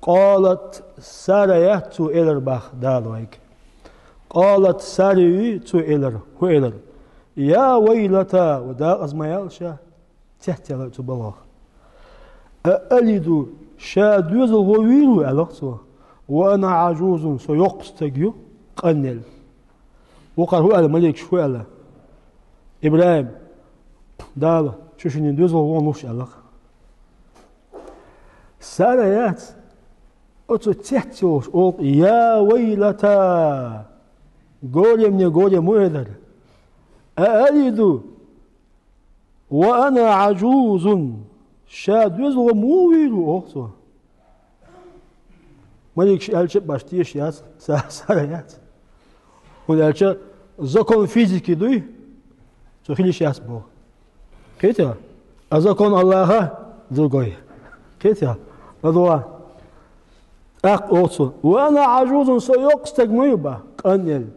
قالت سريت إلر بخ دالويك قالت سريت إلر هو إلر يا ويلتا ودا أزميالشا تحتل تبلغ ألد شادوز الغويل ألغتو وأنا عجوز سيقستجيو قنل وقال هو الملك شو ألا إبراهيم دال شو شنو دوز الغوانوش ألغ سريات أتو تحتوش قلت يا ويلتا قولي من قولي مؤذر أألد وأنا عجوز شادوز ومويل أخته ملك ألشة باشتيش ياس سريات والألشة زكون فيزيكي دوي تخليش ياس بو كيتا أزكون الله زوجي كيتا أدوا أق أخته وأنا عجوز سيقستق ميبا قنل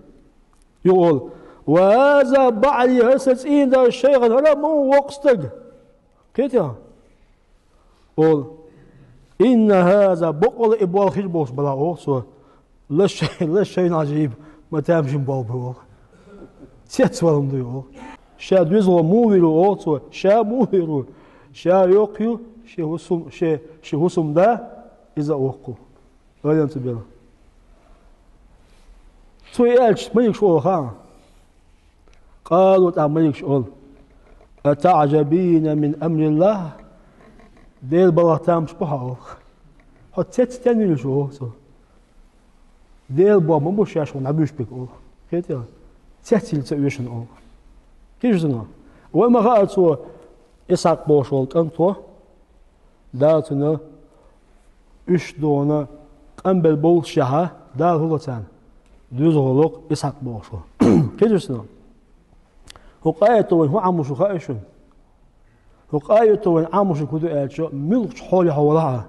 يقول وهذا بعلي هسس إيدا الشيخ هلا مو وقستق كيتا قول إن هذا بقول إبوال خيبوس بلا أوصو لا شيء عجيب ما تامشي بالبول تيتسوالم ديو شا دوزو مويرو أوصو شا مويرو شا يوقيو شي هسم دا إذا أوقو ولا ينتبه سويالش ما يكشوا خان قالوا تعمل يكشوا أتعجبين من أمر الله ديل بلاتام شبهه حتى تستني شو ديل بابا مو شاش ونعبيش بك أو كده تحتي لتأويشن أو كيف زنا وما قالت سو إسحاق بوشولت أنتوا داتنا إيش دونا قنبل بول شها دال هو تان دوز هولوك إسحاق بوشول كيف زنا هو قايتو هو عمشو خايشون هو قايتو عمشو كدو ألشوا ملك حولي حولها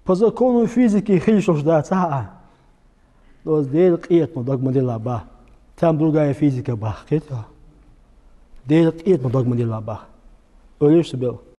فزكونوا فيزيكي خيشوش داتها دوز ديل قيت مدق مديلا با تام دروغاي فيزيكا با كيتا ديل قيت مدق مديلا با وليش سبيل